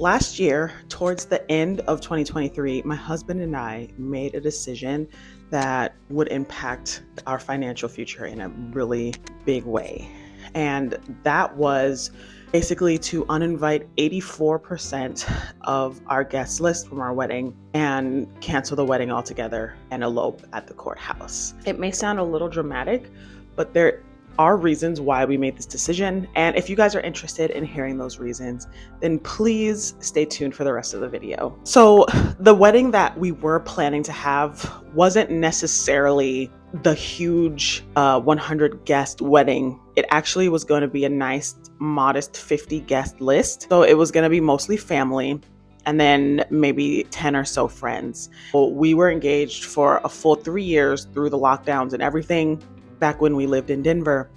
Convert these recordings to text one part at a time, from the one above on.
Last year, towards the end of 2023, my husband and I made a decision that would impact our financial future in a really big way. And that was basically to uninvite 84% of our guest list from our wedding and cancel the wedding altogether and elope at the courthouse. It may sound a little dramatic, but there are reasons why we made this decision. And if you guys are interested in hearing those reasons, then please stay tuned for the rest of the video. So the wedding that we were planning to have wasn't necessarily the huge 100 guest wedding. It actually was going to be a nice, modest 50 guest list. So it was going to be mostly family and then maybe 10 or so friends. So we were engaged for a full 3 years through the lockdowns and everything back when we lived in Denver.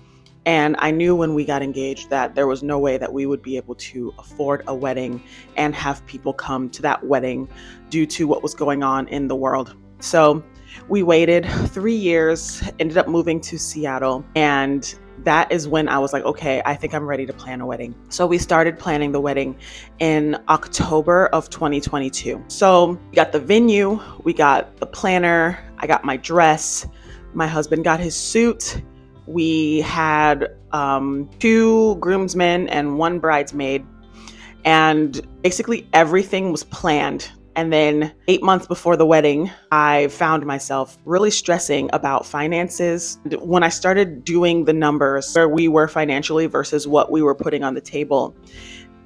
And I knew when we got engaged that there was no way that we would be able to afford a wedding and have people come to that wedding due to what was going on in the world. So we waited 3 years, ended up moving to Seattle, and that is when I was like, okay, I think I'm ready to plan a wedding. So we started planning the wedding in October of 2022. So we got the venue, we got the planner, I got my dress, my husband got his suit. We had 2 groomsmen and 1 bridesmaid, and basically everything was planned. And then 8 months before the wedding, I found myself really stressing about finances. When I started doing the numbers where we were financially versus what we were putting on the table,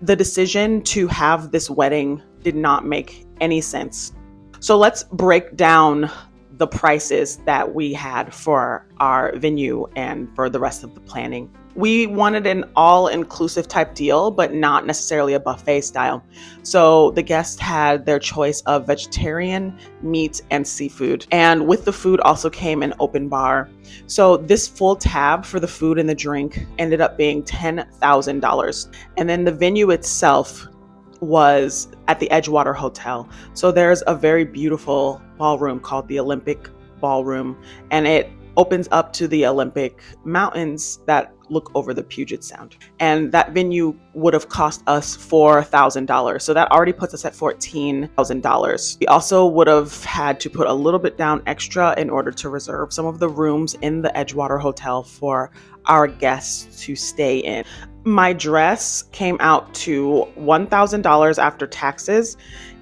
the decision to have this wedding did not make any sense. So let's break down the prices that we had for our venue and for the rest of the planning. We wanted an all-inclusive type deal, but not necessarily a buffet style. So the guests had their choice of vegetarian, meat, and seafood. And with the food also came an open bar. So this full tab for the food and the drink ended up being $10,000. And then the venue itself was at the Edgewater Hotel. So there's a very beautiful ballroom called the Olympic Ballroom, and it opens up to the Olympic Mountains that look over the Puget Sound. And that venue would have cost us $4,000. So that already puts us at $14,000. We also would have had to put a little bit down extra in order to reserve some of the rooms in the Edgewater Hotel for our guests to stay in. My dress came out to $1,000 after taxes.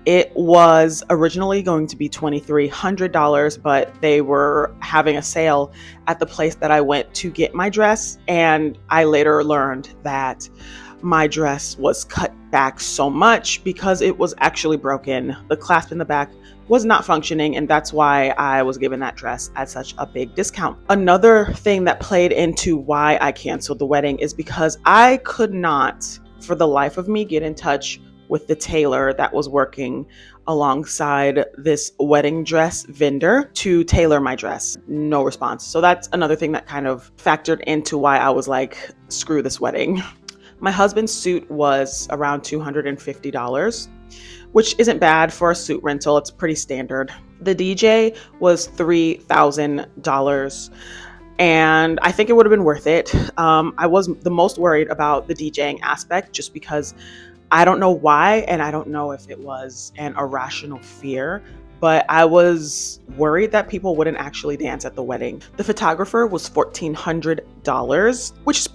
It was originally going to be $2,300, but they were having a sale at the place that I went to get my dress. And I later learned that my dress was cut back so much because it was actually broken. The clasp in the back was not functioning, and that's why I was given that dress at such a big discount. Another thing that played into why I canceled the wedding is because I could not, for the life of me, get in touch with the tailor that was working alongside this wedding dress vendor to tailor my dress. No response. So that's another thing that kind of factored into why I was like, screw this wedding. My husband's suit was around $250, which isn't bad for a suit rental. It's pretty standard. The DJ was $3,000. And I think it would have been worth it. I was the most worried about the DJing aspect just because I don't know why, and I don't know if it was an irrational fear, but I was worried that people wouldn't actually dance at the wedding. The photographer was $1,400, which is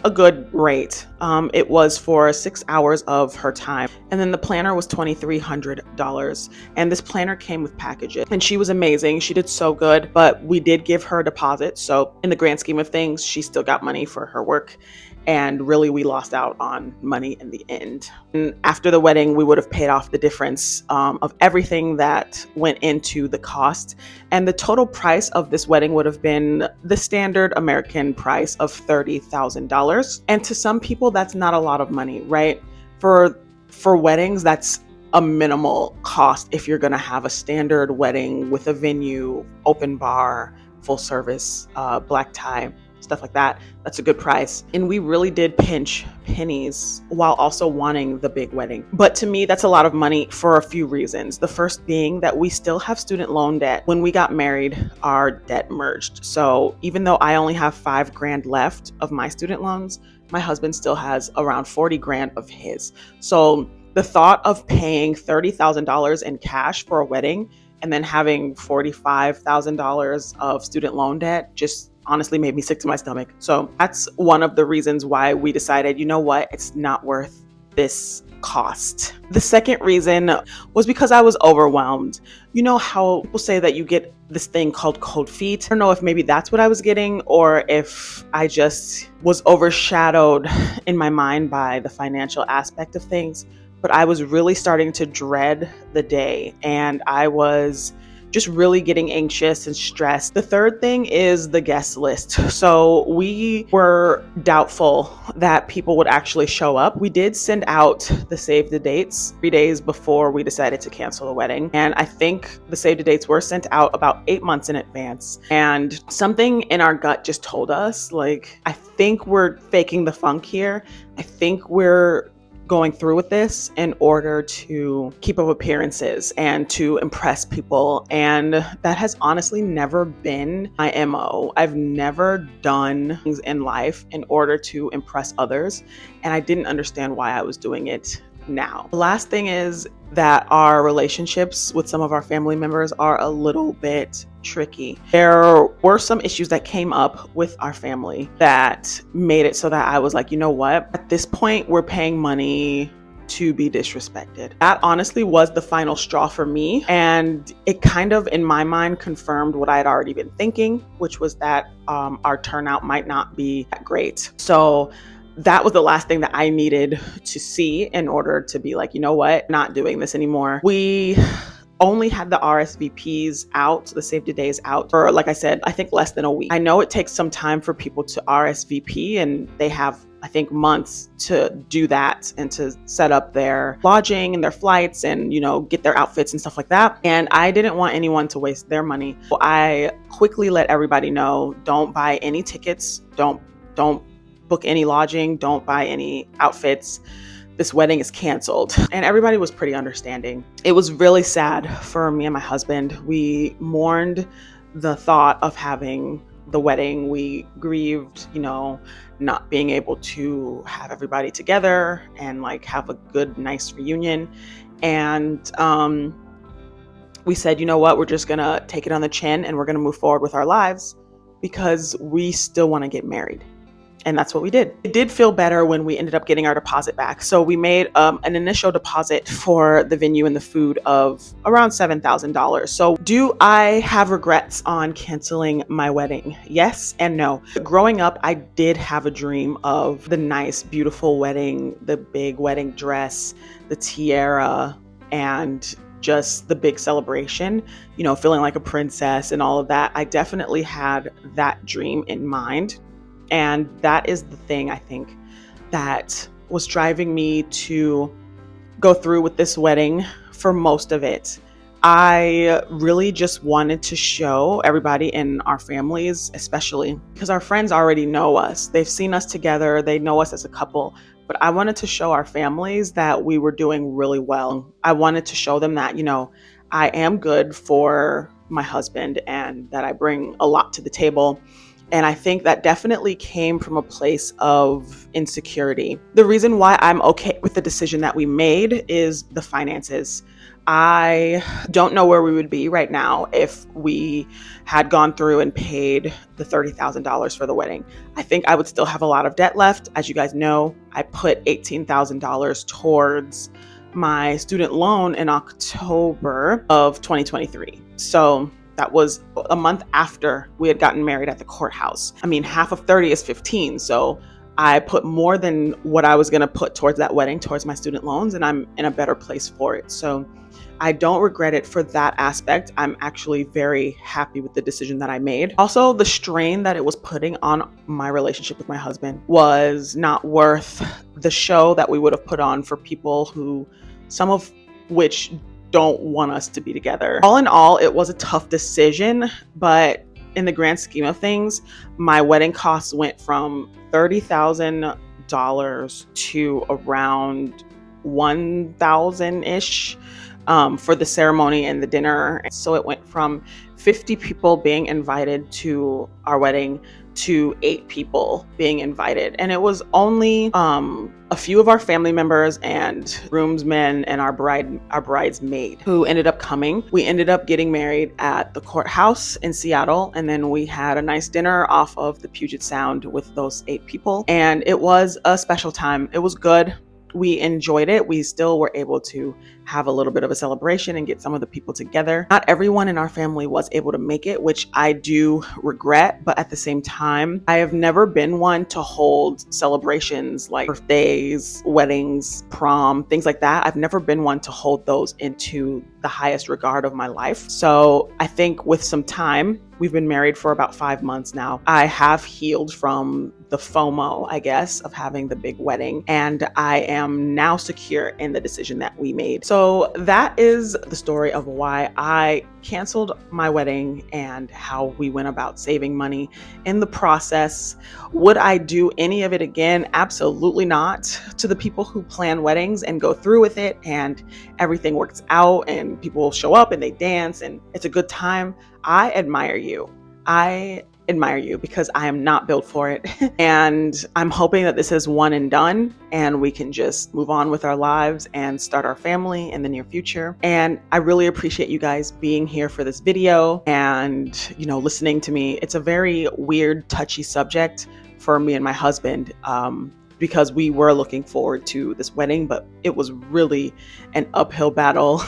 a good rate. It was for 6 hours of her time. And then the planner was $2,300. And this planner came with packages. And she was amazing. She did so good, but we did give her a deposit. So in the grand scheme of things, she still got money for her work. And really, we lost out on money in the end. And after the wedding, we would have paid off the difference of everything that went into the cost. And the total price of this wedding would have been the standard American price of $30,000. And to some people, that's not a lot of money, right? For weddings, that's a minimal cost if you're going to have a standard wedding with a venue, open bar, full service, black tie, stuff like that. That's a good price. And we really did pinch pennies while also wanting the big wedding. But to me, that's a lot of money for a few reasons. The first being that we still have student loan debt. When we got married, our debt merged. So even though I only have $5,000 left of my student loans, my husband still has around $40,000 of his. So The thought of paying $30,000 in cash for a wedding and then having $45,000 of student loan debt just honestly made me sick to my stomach. So that's one of the reasons why we decided, you know what, it's not worth this cost. The second reason was because I was overwhelmed. You know how people say that you get this thing called cold feet? I don't know if maybe that's what I was getting or if I just was overshadowed in my mind by the financial aspect of things. But I was really starting to dread the day, and I was just really getting anxious and stressed. The third thing is the guest list. So we were doubtful that people would actually show up. We did send out the save the dates 3 days before we decided to cancel the wedding. And I think the save the dates were sent out about 8 months in advance. And something in our gut just told us, like, I think we're faking the funk here. I think we're going through with this in order to keep up appearances and to impress people. And that has honestly never been my MO. I've never done things in life in order to impress others, and I didn't understand why I was doing it now. The last thing is that our relationships with some of our family members are a little bit tricky. There were some issues that came up with our family that made it so that I was like, you know what? At this point, we're paying money to be disrespected. That honestly was the final straw for me. And it kind of, in my mind, confirmed what I had already been thinking, which was that our turnout might not be that great. So that was the last thing that I needed to see in order to be like, you know what, not doing this anymore. We only had the RSVPs out, the save the days out for, like I said, I think less than a week. I know it takes some time for people to RSVP, and they have, I think, months to do that and to set up their lodging and their flights and, you know, get their outfits and stuff like that. And I didn't want anyone to waste their money. So I quickly let everybody know, don't buy any tickets, don't book any lodging, don't buy any outfits. This wedding is canceled. And everybody was pretty understanding. It was really sad for me and my husband. We mourned the thought of having the wedding. We grieved, you know, not being able to have everybody together and like have a good, nice reunion. And we said, you know what, we're just gonna take it on the chin and we're gonna move forward with our lives because we still want to get married. And that's what we did. It did feel better when we ended up getting our deposit back. So we made an initial deposit for the venue and the food of around $7,000. So do I have regrets on canceling my wedding? Yes and no. Growing up, I did have a dream of the nice, beautiful wedding, the big wedding dress, the tiara, and just the big celebration, you know, feeling like a princess and all of that. I definitely had that dream in mind. And that is the thing, I think, that was driving me to go through with this wedding for most of it. I really just wanted to show everybody in our families, especially because our friends already know us. They've seen us together. They know us as a couple. But I wanted to show our families that we were doing really well. I wanted to show them that, you know, I am good for my husband and that I bring a lot to the table. And I think that definitely came from a place of insecurity. The reason why I'm okay with the decision that we made is the finances. I don't know where we would be right now if we had gone through and paid the $30,000 for the wedding. I think I would still have a lot of debt left. As you guys know, I put $18,000 towards my student loan in October of 2023. So that was a month after we had gotten married at the courthouse. I mean, half of 30 is 15. So I put more than what I was going to put towards that wedding, towards my student loans, and I'm in a better place for it. So I don't regret it for that aspect. I'm actually very happy with the decision that I made. Also, the strain that it was putting on my relationship with my husband was not worth the show that we would have put on for people who, some of which don't want us to be together. All in all, it was a tough decision, but in the grand scheme of things, my wedding costs went from $30,000 to around $1,000-ish for the ceremony and the dinner. So it went from 50 people being invited to our wedding to 8 people being invited. And it was only a few of our family members and groomsmen and our bridesmaid who ended up coming. We ended up getting married at the courthouse in Seattle, and then we had a nice dinner off of the Puget Sound with those 8 people. And it was a special time. It was good. We enjoyed it. We still were able to have a little bit of a celebration and get some of the people together. Not everyone in our family was able to make it, which I do regret, but at the same time, I have never been one to hold celebrations like birthdays, weddings, prom, things like that. I've never been one to hold those into the highest regard of my life. So I think with some time, we've been married for about 5 months now, I have healed from the FOMO, I guess, of having the big wedding. And I am now secure in the decision that we made. So that is the story of why I canceled my wedding and how we went about saving money in the process. Would I do any of it again? Absolutely not. To the people who plan weddings and go through with it and everything works out and people show up and they dance and it's a good time, I admire you. I admire you because I am not built for it. And I'm hoping that this is one and done and we can just move on with our lives and start our family in the near future. And I really appreciate you guys being here for this video and, listening to me. It's a very weird, touchy subject for me and my husband, because we were looking forward to this wedding, but it was really an uphill battle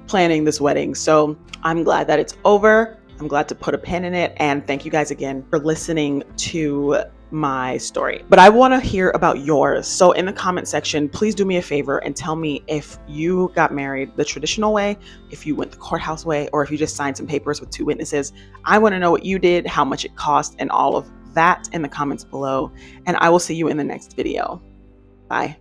planning this wedding. So I'm glad that it's over. I'm glad to put a pin in it. And thank you guys again for listening to my story. But I want to hear about yours. So in the comment section, please do me a favor and tell me if you got married the traditional way, if you went the courthouse way, or if you just signed some papers with 2 witnesses. I want to know what you did, how much it cost, and all of that in the comments below. And I will see you in the next video. Bye.